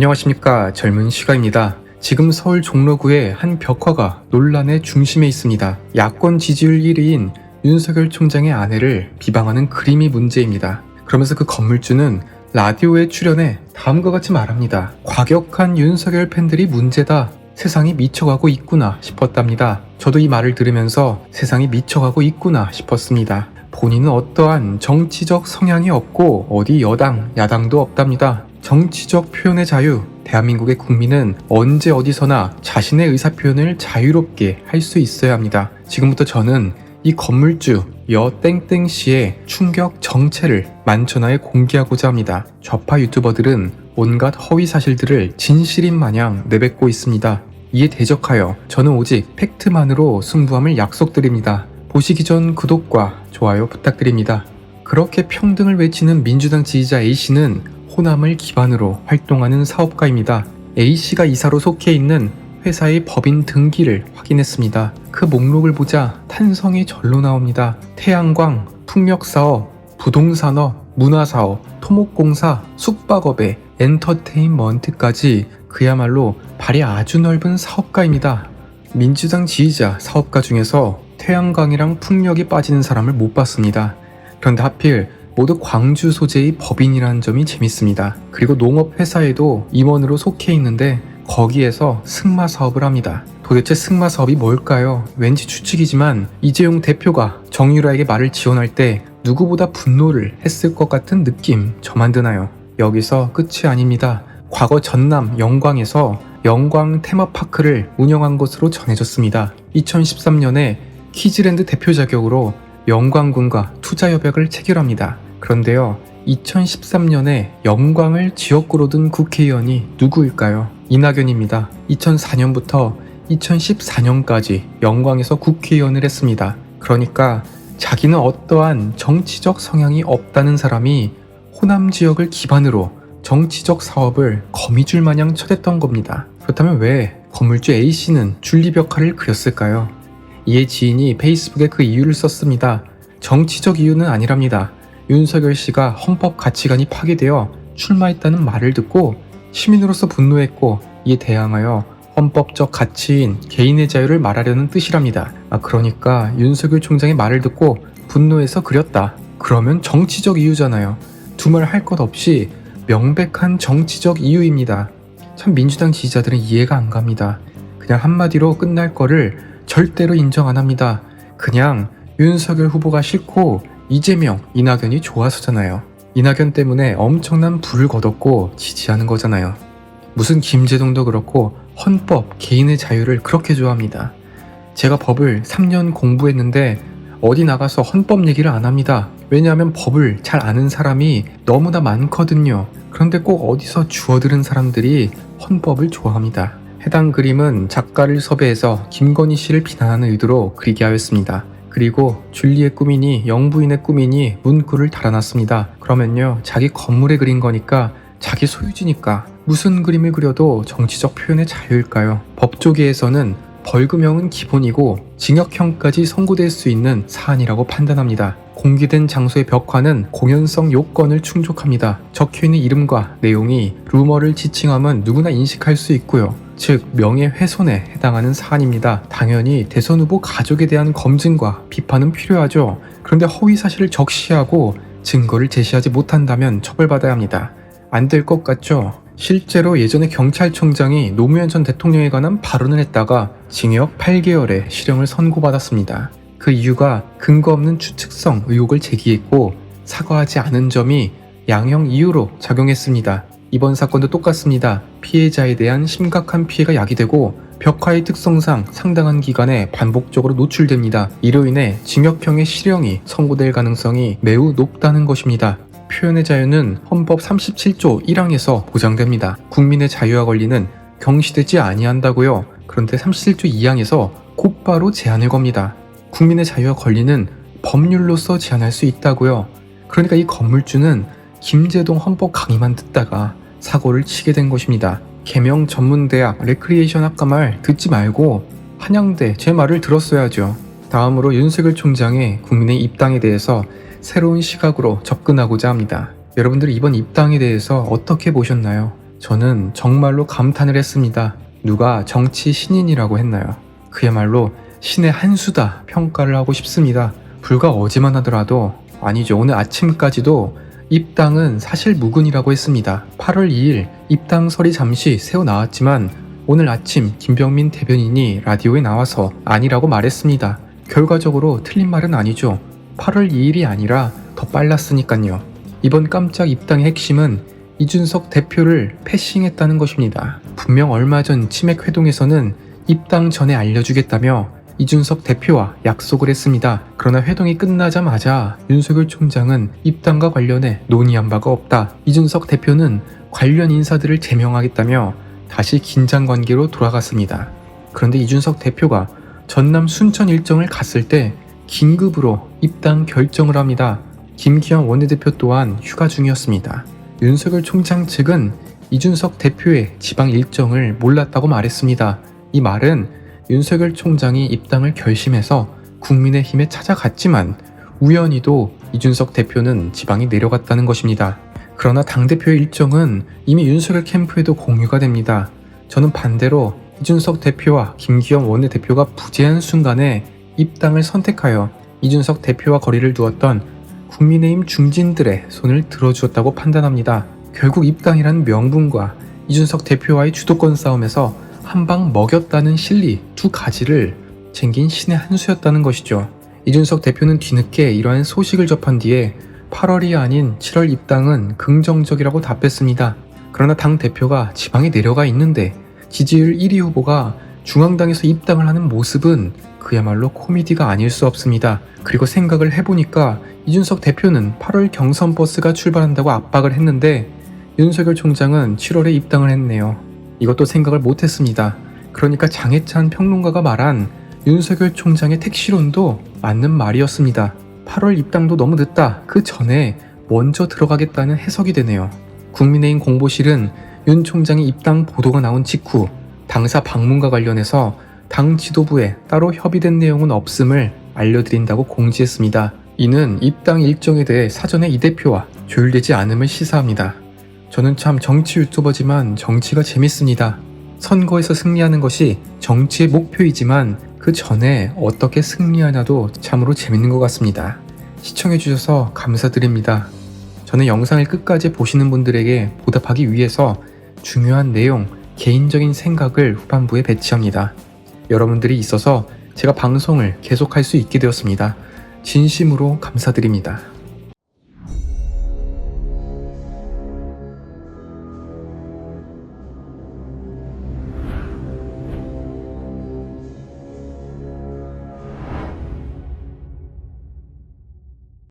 안녕하십니까. 젊은 시가입니다. 지금 서울 종로구의 한 벽화가 논란의 중심에 있습니다. 야권 지지율 1위인 윤석열 총장의 아내를 비방하는 그림이 문제입니다. 그러면서 그 건물주는 라디오에 출연해 다음과 같이 말합니다. 과격한 윤석열 팬들이 문제다. 세상이 미쳐가고 있구나 싶었답니다. 저도 이 말을 들으면서 세상이 미쳐가고 있구나 싶었습니다. 본인은 어떠한 정치적 성향이 없고 어디 여당, 야당도 없답니다. 정치적 표현의 자유, 대한민국의 국민은 언제 어디서나 자신의 의사표현을 자유롭게 할 수 있어야 합니다. 지금부터 저는 이 건물주 여 땡땡씨의 충격 정체를 만천하에 공개하고자 합니다. 좌파 유튜버들은 온갖 허위 사실들을 진실인 마냥 내뱉고 있습니다. 이에 대적하여 저는 오직 팩트만으로 승부함을 약속드립니다. 보시기 전 구독과 좋아요 부탁드립니다. 그렇게 평등을 외치는 민주당 지지자 A씨는 호남을 기반으로 활동하는 사업가입니다. A씨가 이사로 속해 있는 회사의 법인 등기를 확인했습니다. 그 목록을 보자 탄성이 절로 나옵니다. 태양광, 풍력사업, 부동산업, 문화사업, 토목공사, 숙박업에 엔터테인먼트까지 그야말로 발이 아주 넓은 사업가입니다. 민주당 지지자 사업가 중에서 태양광이랑 풍력이 빠지는 사람을 못 봤습니다. 그런데 하필 모두 광주 소재의 법인이라는 점이 재밌습니다. 그리고 농업회사에도 임원으로 속해 있는데 거기에서 승마 사업을 합니다. 도대체 승마 사업이 뭘까요? 왠지 추측이지만 이재용 대표가 정유라에게 말을 지원할 때 누구보다 분노를 했을 것 같은 느낌 저만 드나요? 여기서 끝이 아닙니다. 과거 전남 영광에서 영광 테마파크를 운영한 것으로 전해졌습니다. 2013년에 키즈랜드 대표 자격으로 영광군과 투자 협약을 체결합니다. 그런데요, 2013년에 영광을 지역구로 둔 국회의원이 누구일까요? 이낙연입니다. 2004년부터 2014년까지 영광에서 국회의원을 했습니다. 그러니까 자기는 어떠한 정치적 성향이 없다는 사람이 호남 지역을 기반으로 정치적 사업을 거미줄 마냥 쳐댔던 겁니다. 그렇다면 왜 건물주 A씨는 줄리벽화를 그렸을까요? 이에 지인이 페이스북에 그 이유를 썼습니다. 정치적 이유는 아니랍니다. 윤석열 씨가 헌법 가치관이 파괴되어 출마했다는 말을 듣고 시민으로서 분노했고 이에 대항하여 헌법적 가치인 개인의 자유를 말하려는 뜻이랍니다. 그러니까 윤석열 총장의 말을 듣고 분노해서 그렸다. 그러면 정치적 이유잖아요. 두말 할 것 없이 명백한 정치적 이유입니다. 참 민주당 지지자들은 이해가 안 갑니다. 그냥 한마디로 끝날 거를 절대로 인정 안 합니다. 그냥 윤석열 후보가 싫고 이재명, 이낙연이 좋아서잖아요. 이낙연 때문에 엄청난 불을 거뒀고 지지하는 거잖아요. 무슨 김제동도 그렇고 헌법, 개인의 자유를 그렇게 좋아합니다. 제가 법을 3년 공부했는데 어디 나가서 헌법 얘기를 안 합니다. 왜냐하면 법을 잘 아는 사람이 너무나 많거든요. 그런데 꼭 어디서 주워들은 사람들이 헌법을 좋아합니다. 해당 그림은 작가를 섭외해서 김건희 씨를 비난하는 의도로 그리게 하였습니다. 그리고 줄리의 꿈이니 영부인의 꿈이니 문구를 달아놨습니다. 그러면요, 자기 건물에 그린 거니까 자기 소유지니까 무슨 그림을 그려도 정치적 표현의 자유일까요? 법조계에서는 벌금형은 기본이고 징역형까지 선고될 수 있는 사안이라고 판단합니다. 공개된 장소의 벽화는 공연성 요건을 충족합니다. 적혀있는 이름과 내용이 루머를 지칭함은 누구나 인식할 수 있고요. 즉 명예훼손에 해당하는 사안입니다. 당연히 대선 후보 가족에 대한 검증과 비판은 필요하죠. 그런데 허위 사실을 적시하고 증거를 제시하지 못한다면 처벌받아야 합니다. 안 될 것 같죠? 실제로 예전에 경찰청장이 노무현 전 대통령에 관한 발언을 했다가 징역 8개월의 실형을 선고받았습니다. 그 이유가 근거 없는 추측성 의혹을 제기했고 사과하지 않은 점이 양형 이유로 작용했습니다. 이번 사건도 똑같습니다. 피해자에 대한 심각한 피해가 야기되고 벽화의 특성상 상당한 기간에 반복적으로 노출됩니다. 이로 인해 징역형의 실형이 선고될 가능성이 매우 높다는 것입니다. 표현의 자유는 헌법 37조 1항에서 보장됩니다. 국민의 자유와 권리는 경시되지 아니한다고요. 그런데 37조 2항에서 곧바로 제한을 겁니다. 국민의 자유와 권리는 법률로서 제한할 수 있다고요. 그러니까 이 건물주는 김제동 헌법 강의만 듣다가 사고를 치게 된 것입니다. 계명 전문대학 레크리에이션 학과 말 듣지 말고 한양대 제 말을 들었어야죠. 다음으로 윤석열 총장의 국민의 입당에 대해서 새로운 시각으로 접근하고자 합니다. 여러분들 이번 입당에 대해서 어떻게 보셨나요? 저는 정말로 감탄을 했습니다. 누가 정치 신인이라고 했나요? 그야말로 신의 한 수다 평가를 하고 싶습니다. 불과 어제만 하더라도, 아니죠, 오늘 아침까지도 입당은 사실 무근이라고 했습니다. 8월 2일 입당설이 잠시 새어 나왔지만 오늘 아침 김병민 대변인이 라디오에 나와서 아니라고 말했습니다. 결과적으로 틀린 말은 아니죠. 8월 2일이 아니라 더 빨랐으니까요. 이번 깜짝 입당의 핵심은 이준석 대표를 패싱했다는 것입니다. 분명 얼마 전 치맥 회동에서는 입당 전에 알려주겠다며 이준석 대표와 약속을 했습니다. 그러나 회동이 끝나자마자 윤석열 총장은 입당과 관련해 논의한 바가 없다. 이준석 대표는 관련 인사들을 제명하겠다며 다시 긴장 관계로 돌아갔습니다. 그런데 이준석 대표가 전남 순천 일정을 갔을 때 긴급으로 입당 결정을 합니다. 김기현 원내대표 또한 휴가 중이었습니다. 윤석열 총장 측은 이준석 대표의 지방 일정을 몰랐다고 말했습니다. 이 말은 윤석열 총장이 입당을 결심해서 국민의힘에 찾아갔지만 우연히도 이준석 대표는 지방에 내려갔다는 것입니다. 그러나 당대표의 일정은 이미 윤석열 캠프에도 공유가 됩니다. 저는 반대로 이준석 대표와 김기현 원내대표가 부재한 순간에 입당을 선택하여 이준석 대표와 거리를 두었던 국민의힘 중진들의 손을 들어주었다고 판단합니다. 결국 입당이라는 명분과 이준석 대표와의 주도권 싸움에서 한 방 먹였다는 실리 두 가지를 챙긴 신의 한 수였다는 것이죠. 이준석 대표는 뒤늦게 이러한 소식을 접한 뒤에 8월이 아닌 7월 입당은 긍정적이라고 답했습니다. 그러나 당 대표가 지방에 내려가 있는데 지지율 1위 후보가 중앙당에서 입당을 하는 모습은 그야말로 코미디가 아닐 수 없습니다. 그리고 생각을 해보니까 이준석 대표는 8월 경선 버스가 출발한다고 압박을 했는데 윤석열 총장은 7월에 입당을 했네요. 이것도 생각을 못했습니다. 그러니까 장해찬 평론가가 말한 윤석열 총장의 택시론도 맞는 말이었습니다. 8월 입당도 너무 늦다. 그 전에 먼저 들어가겠다는 해석이 되네요. 국민의힘 공보실은 윤 총장의 입당 보도가 나온 직후 당사 방문과 관련해서 당 지도부에 따로 협의된 내용은 없음을 알려드린다고 공지했습니다. 이는 입당 일정에 대해 사전에 이 대표와 조율되지 않음을 시사합니다. 저는 참 정치 유튜버지만 정치가 재밌습니다. 선거에서 승리하는 것이 정치의 목표이지만 그 전에 어떻게 승리하냐도 참으로 재밌는 것 같습니다. 시청해주셔서 감사드립니다. 저는 영상을 끝까지 보시는 분들에게 보답하기 위해서 중요한 내용, 개인적인 생각을 후반부에 배치합니다. 여러분들이 있어서 제가 방송을 계속할 수 있게 되었습니다. 진심으로 감사드립니다.